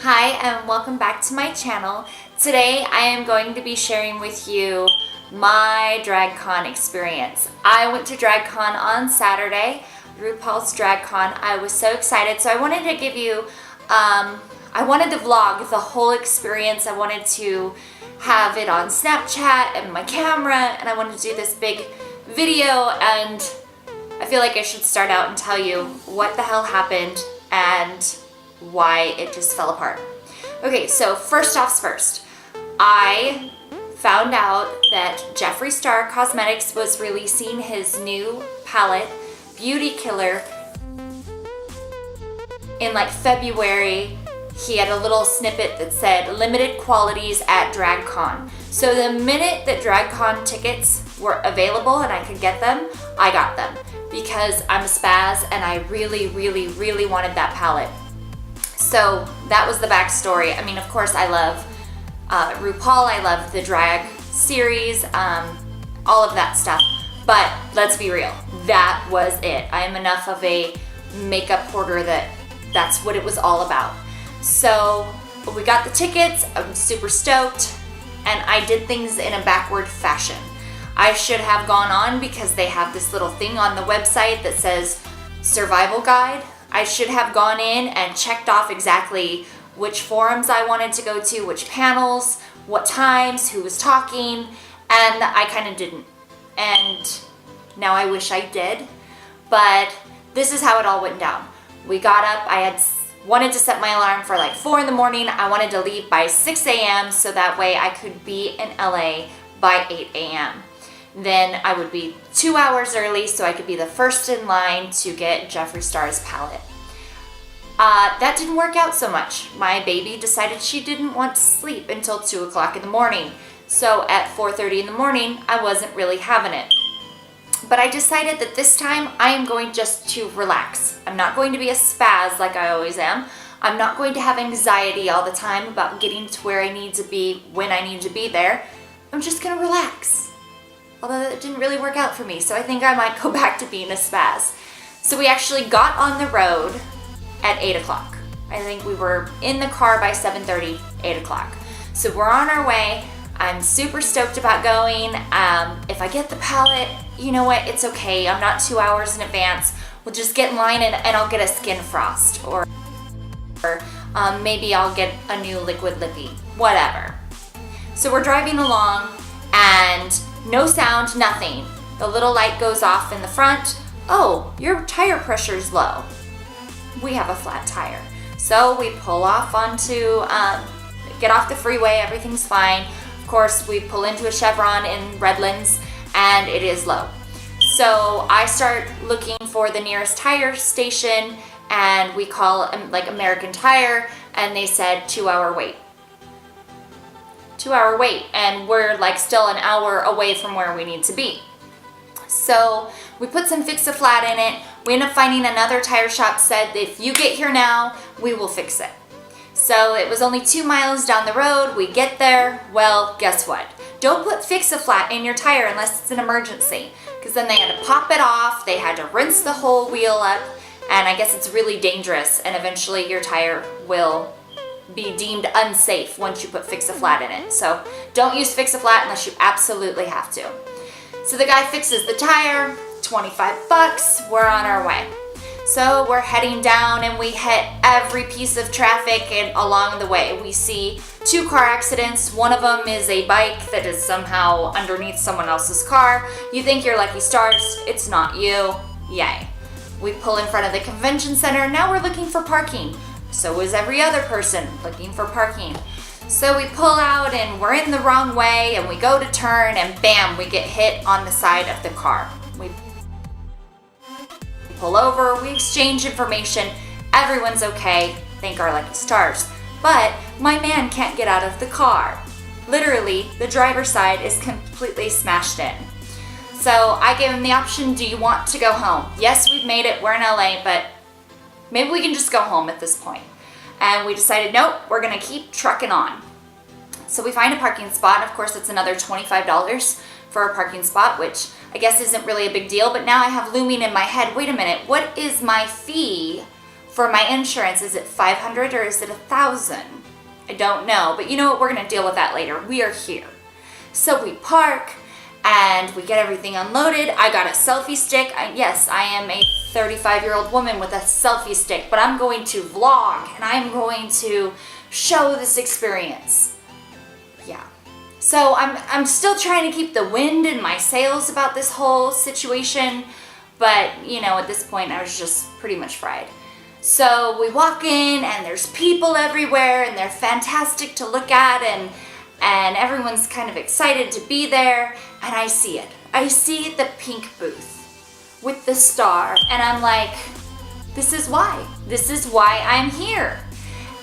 Hi and welcome back to my channel. Today I am going to be sharing with you my DragCon experience. I went to DragCon on Saturday, RuPaul's DragCon. I was so excited, so I wanted to give you, I wanted to vlog the whole experience. I wanted to have it on Snapchat and my camera, and I wanted to do this big video, and I feel like I should start out and tell you what the hell happened and why it just fell apart. Okay, so first off's first. I found out that Jeffree Star Cosmetics was releasing his new palette, Beauty Killer, in like February. He had a little snippet that said limited qualities at DragCon. So the minute that DragCon tickets were available and I could get them, I got them because I'm a spaz and I really wanted that palette. So that was the backstory. I mean, of course, I love RuPaul. I love the drag series, all of that stuff. But let's be real, that was it. I am enough of a makeup hoarder that that's what it was all about. So we got the tickets. I'm super stoked, and I did things in a backward fashion. I should have gone on because they have this little thing on the website that says survival guide. I should have gone in and checked off exactly which forums I wanted to go to, which panels, what times, who was talking, and I kind of didn't. And now I wish I did, but this is how it all went down. We got up, I had wanted to set my alarm for like 4 in the morning. I wanted to leave by 6 a.m. so that way I could be in LA by 8 a.m. Then I would be 2 hours early so I could be the first in line to get Jeffree Star's palette. That didn't work out so much. My baby decided she didn't want to sleep until 2 o'clock in the morning. So at 4:30 in the morning, I wasn't really having it. But I decided that this time I am going just to relax. I'm not going to be a spaz like I always am. I'm not going to have anxiety all the time about getting to where I need to be when I need to be there. I'm just gonna relax. Although that didn't really work out for me, so I think I might go back to being a spaz. So we actually got on the road at 8 o'clock. I think we were in the car by 7:30, 8 o'clock. So we're on our way. I'm super stoked about going. If I get the palette, you know what, it's okay. I'm not 2 hours in advance. We'll just get in line and I'll get a skin frost, or maybe I'll get a new liquid lippy, whatever. So we're driving along and no sound, nothing. The little light goes off in the front. Oh, your tire pressure's low. We have a flat tire. So we pull off onto, get off the freeway, everything's fine. Of course, we pull into a Chevron in Redlands and it is low. So I start looking for the nearest tire station and we call like American Tire and they said 2 hour wait. 2 hour wait, and we're like still an hour away from where we need to be. So we put some Fix-A-Flat in it. We end up finding another tire shop said if you get here now, we will fix it. So it was only 2 miles down the road. We get there. Well, guess what? Don't put Fix-A-Flat in your tire unless it's an emergency, because then they had to pop it off. They had to rinse the whole wheel up, and I guess it's really dangerous, and eventually your tire will be deemed unsafe once you put Fix-A-Flat in it. So don't use Fix-A-Flat unless you absolutely have to. So the guy fixes the tire, 25 bucks, we're on our way. So we're heading down and we hit every piece of traffic and along the way. We see 2 car accidents. One of them is a bike that is somehow underneath someone else's car. You think you're lucky stars, it's not you. Yay. We pull in front of the convention center. Now we're looking for parking. So is every other person looking for parking. So we pull out and we're in the wrong way and we go to turn and bam, we get hit on the side of the car. We pull over, we exchange information, everyone's okay, thank our lucky stars. But my man can't get out of the car. Literally, the driver's side is completely smashed in. So I gave him the option, do you want to go home? Yes, we've made it, we're in LA, but maybe we can just go home at this point. And we decided, nope, we're gonna keep trucking on. So we find a parking spot. Of course, it's another $25 for a parking spot, which I guess isn't really a big deal, but now I have looming in my head, wait a minute, what is my fee for my insurance, is it $500 or is it $1,000? I don't know, but you know what? We're gonna deal with that later. We are here. So we park and we get everything unloaded. I got a selfie stick. Yes, I am a 35-year-old woman with a selfie stick, but I'm going to vlog and I'm going to show this experience. Yeah. So I'm still trying to keep the wind in my sails about this whole situation, but you know, at this point I was just pretty much fried. So we walk in and there's people everywhere and they're fantastic to look at, and everyone's kind of excited to be there, and I see it. I see the pink booth with the star, and I'm like, this is why. This is why I'm here.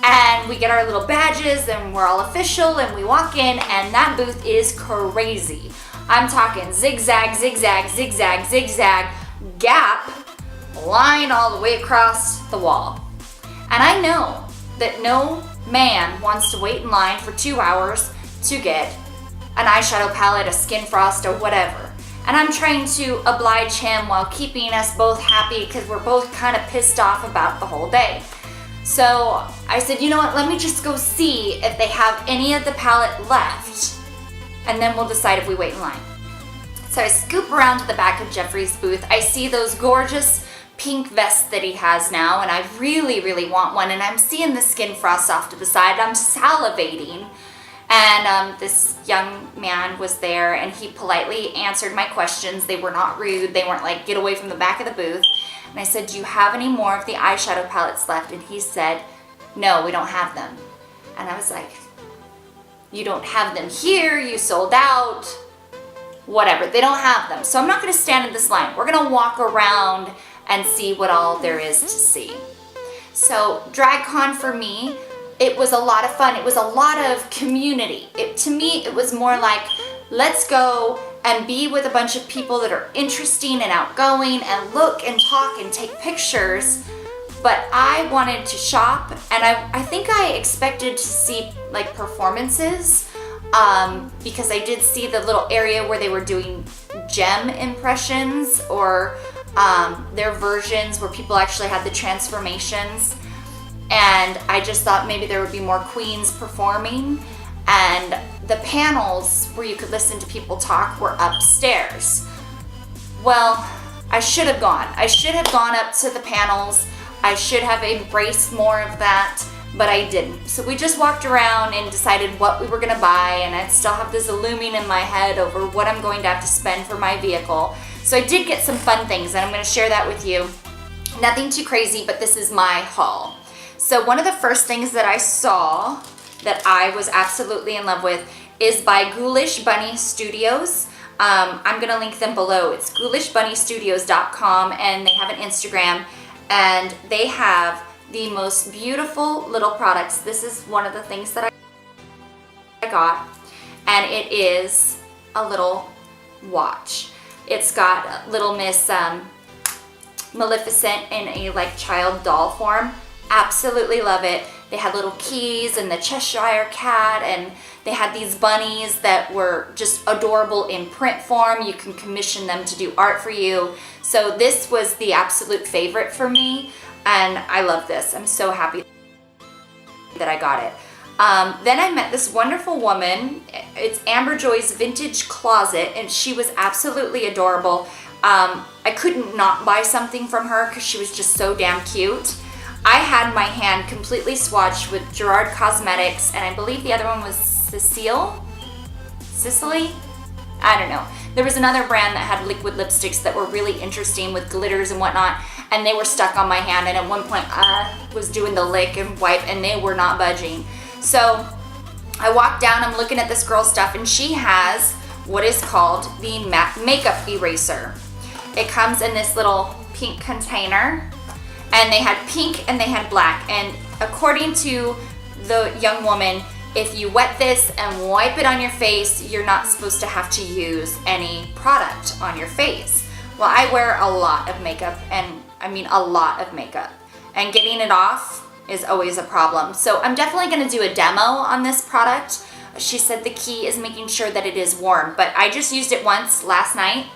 And we get our little badges and we're all official and we walk in, and that booth is crazy. I'm talking zigzag, zigzag, zigzag, zigzag, gap, line all the way across the wall. And I know that no man wants to wait in line for 2 hours to get an eyeshadow palette, a skin frost, or whatever. And I'm trying to oblige him while keeping us both happy because we're both kind of pissed off about the whole day. So I said, you know what, let me just go see if they have any of the palette left, and then we'll decide if we wait in line. So I scoop around to the back of Jeffree's booth. I see those gorgeous pink vests that he has now, and I really, really want one. And I'm seeing the skin frost off to the side. I'm salivating. And this young man was there, and he politely answered my questions. They were not rude. They weren't like, get away from the back of the booth. And I said, do you have any more of the eyeshadow palettes left? And he said, no, we don't have them. And I was like, you don't have them here, you sold out, whatever. They don't have them. So I'm not gonna stand in this line. We're gonna walk around and see what all there is to see. So DragCon for me, it was a lot of fun. It was a lot of community. To me, it was more like, let's go and be with a bunch of people that are interesting and outgoing and look and talk and take pictures. But I wanted to shop, and I think I expected to see like performances because I did see the little area where they were doing gem impressions, or their versions where people actually had the transformations. And I just thought maybe there would be more queens performing, and the panels where you could listen to people talk were upstairs. Well, I should have gone. I should have gone up to the panels. I should have embraced more of that, but I didn't. So we just walked around and decided what we were gonna buy, and I still have this looming in my head over what I'm going to have to spend for my vehicle. So I did get some fun things, and I'm gonna share that with you. Nothing too crazy, but this is my haul. So one of the first things that I saw that I was absolutely in love with is by Ghoulish Bunny Studios. I'm gonna link them below. It's ghoulishbunnystudios.com, and they have an Instagram, and they have the most beautiful little products. This is one of the things that I got, and it is a little watch. It's got little Miss Maleficent in a like child doll form. Absolutely love it. They had little keys and the Cheshire cat, and they had these bunnies that were just adorable in print form. You can commission them to do art for you. So this was the absolute favorite for me, and I love this. I'm so happy that I got it. Then I met this wonderful woman. It's Amber Joy's Vintage Closet, and she was absolutely adorable. I couldn't not buy something from her because she was just so damn cute. I had my hand completely swatched with Jeffree Cosmetics, and I believe the other one was Sicily? I don't know. There was another brand that had liquid lipsticks that were really interesting with glitters and whatnot, and they were stuck on my hand, and at one point I was doing the lick and wipe, and they were not budging. So I walked down, I'm looking at this girl's stuff, and she has what is called the makeup eraser. It comes in this little pink container, and they had pink and they had black, and according to the young woman, if you wet this and wipe it on your face, you're not supposed to have to use any product on your face. Well, I wear a lot of makeup, and I mean a lot of makeup, and getting it off is always a problem. So I'm definitely gonna do a demo on this product. She said the key is making sure that it is warm, but I just used it once last night,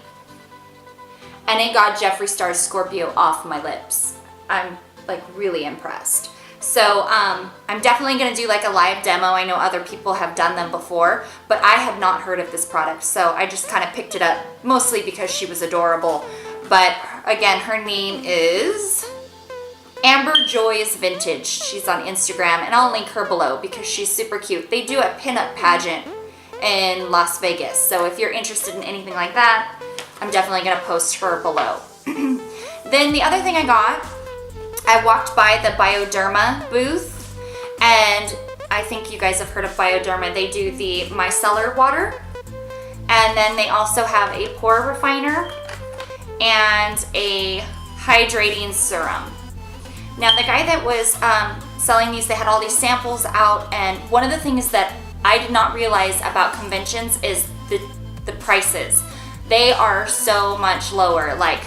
and it got Jeffree Star Scorpio off my lips. I'm like really impressed. So I'm definitely gonna do like a live demo. I know other people have done them before, but I had not heard of this product. So I just kind of picked it up mostly because she was adorable. But again, her name is Amber Joy's Vintage. She's on Instagram, and I'll link her below because she's super cute. They do a pinup pageant in Las Vegas. So if you're interested in anything like that, I'm definitely gonna post her below. Then the other thing I walked by the Bioderma booth, and I think you guys have heard of Bioderma. They do the micellar water, and then they also have a pore refiner and a hydrating serum. Now the guy that was selling these, they had all these samples out, and one of the things that I did not realize about conventions is the prices. They are so much lower. Like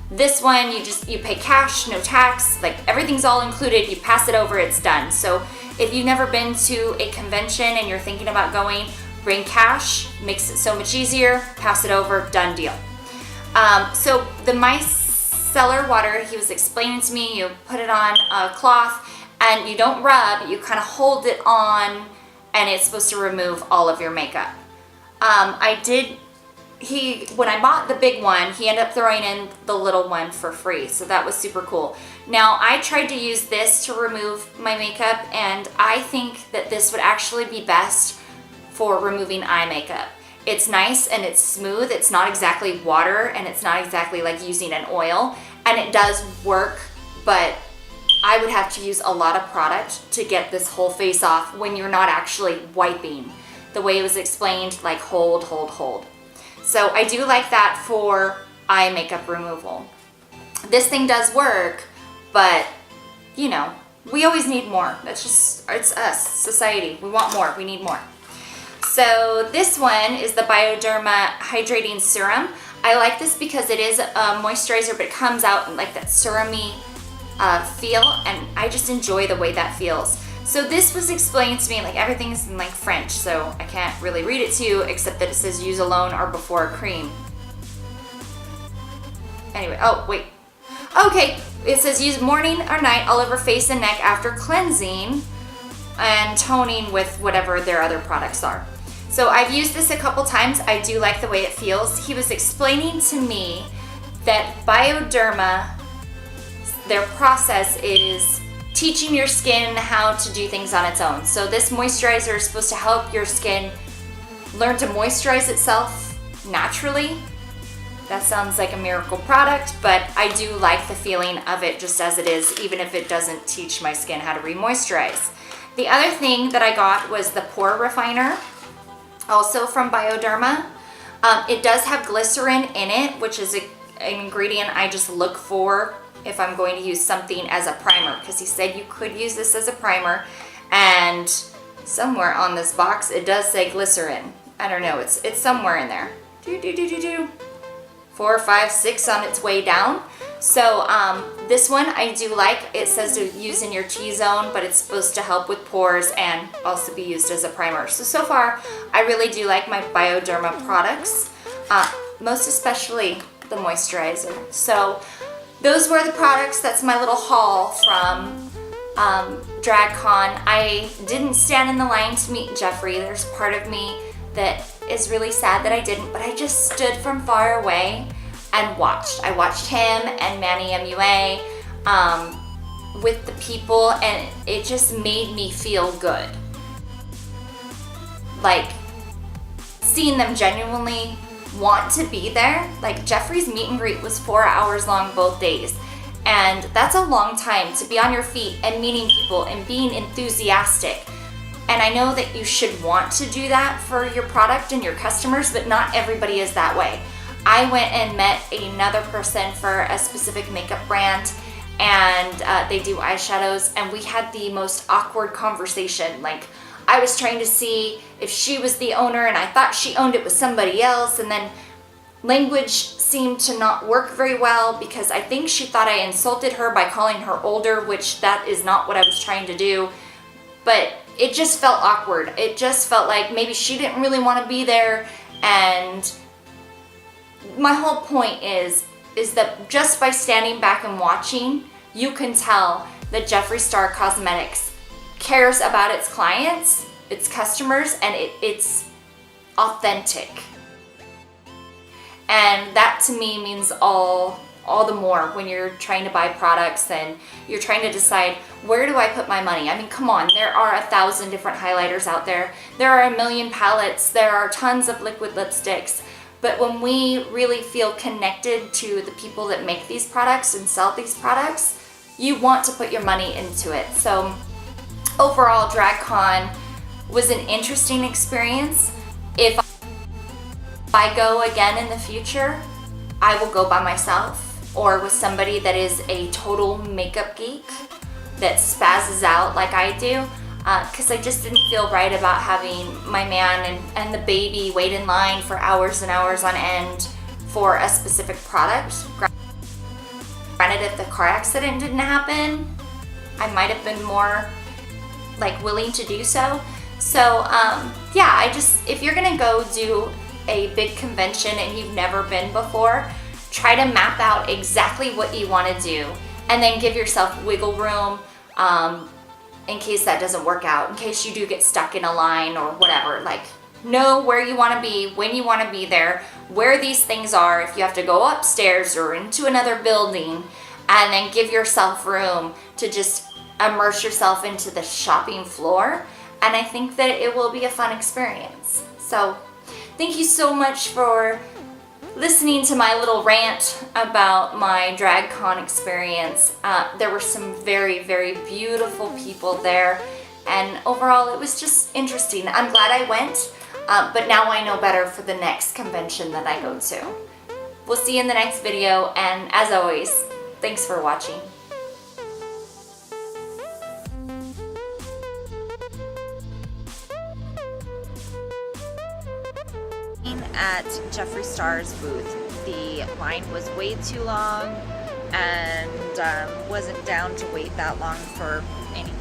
this one, you pay cash, no tax, like everything's all included, you pass it over, it's done. So if you've never been to a convention and you're thinking about going, bring cash, makes it so much easier, pass it over, done deal. So the micellar water, he was explaining to me, you put it on a cloth and you don't rub, you kind of hold it on, and it's supposed to remove all of your makeup. When I bought the big one, he ended up throwing in the little one for free, so that was super cool. Now, I tried to use this to remove my makeup, and I think that this would actually be best for removing eye makeup. It's nice and it's smooth. It's not exactly water, and it's not exactly like using an oil, and it does work, but I would have to use a lot of product to get this whole face off when you're not actually wiping. The way it was explained, like hold, hold, hold. So I do like that for eye makeup removal. This thing does work, but you know, we always need more. It's us, society. We want more, we need more. So this one is the Bioderma Hydrating Serum. I like this because it is a moisturizer, but it comes out in like that serum-y feel, and I just enjoy the way that feels. So this was explained to me, like everything's in like French, so I can't really read it to you except that it says use alone or before cream. Anyway, oh wait. Okay, it says use morning or night all over face and neck after cleansing and toning with whatever their other products are. So I've used this a couple times. I do like the way it feels. He was explaining to me that Bioderma, their process is teaching your skin how to do things on its own. So this moisturizer is supposed to help your skin learn to moisturize itself naturally. That sounds like a miracle product, but I do like the feeling of it just as it is, even if it doesn't teach my skin how to re-moisturize. The other thing that I got was the pore refiner, also from Bioderma. It does have glycerin in it, which is an ingredient I just look for if I'm going to use something as a primer, because he said you could use this as a primer, and somewhere on this box it does say glycerin. I don't know, it's somewhere in there. 4, 5, 6 on its way down. So this one I do like. It says to use in your T-zone, but it's supposed to help with pores and also be used as a primer. So far I really do like my Bioderma products, most especially the moisturizer. So those were the products. That's my little haul from DragCon. I didn't stand in the line to meet Jeffree. There's part of me that is really sad that I didn't, but I just stood from far away and watched. I watched him and Manny MUA with the people, and it just made me feel good. Like seeing them genuinely want to be there. Like Jeffree's meet and greet was 4 hours long both days, and that's a long time to be on your feet and meeting people and being enthusiastic. And I know that you should want to do that for your product and your customers, but not everybody is that way. I went and met another person for a specific makeup brand, and they do eyeshadows, and we had the most awkward conversation. Like I was trying to see if she was the owner, and I thought she owned it with somebody else, and then language seemed to not work very well because I think she thought I insulted her by calling her older, which that is not what I was trying to do. But it just felt awkward. It just felt like maybe she didn't really want to be there, and my whole point is that just by standing back and watching, you can tell that Jeffree Star Cosmetics cares about its clients, its customers, and it's authentic. And that to me means all the more when you're trying to buy products and you're trying to decide, where do I put my money? I mean, come on, there are 1,000 different highlighters out there. There are 1,000,000 palettes. There are tons of liquid lipsticks. But when we really feel connected to the people that make these products and sell these products, you want to put your money into it. So overall, DragCon was an interesting experience. If I go again in the future, I will go by myself or with somebody that is a total makeup geek that spazzes out like I do, because I just didn't feel right about having my man and the baby wait in line for hours and hours on end for a specific product. Granted, if the car accident didn't happen, I might have been more like willing to do so. So yeah, if you're gonna go do a big convention and you've never been before, try to map out exactly what you want to do and then give yourself wiggle room in case that doesn't work out, in case you do get stuck in a line or whatever. Like, know where you want to be, when you want to be there, where these things are, if you have to go upstairs or into another building, and then give yourself room to just immerse yourself into the shopping floor. And I think that it will be a fun experience. So thank you so much for listening to my little rant about my DragCon experience. There were some very, very beautiful people there, and overall it was just interesting. I'm glad I went, but now I know better for the next convention that I go to. We'll see you in the next video, and as always, thanks for watching. At Jeffree Star's booth, the line was way too long and wasn't down to wait that long for anything.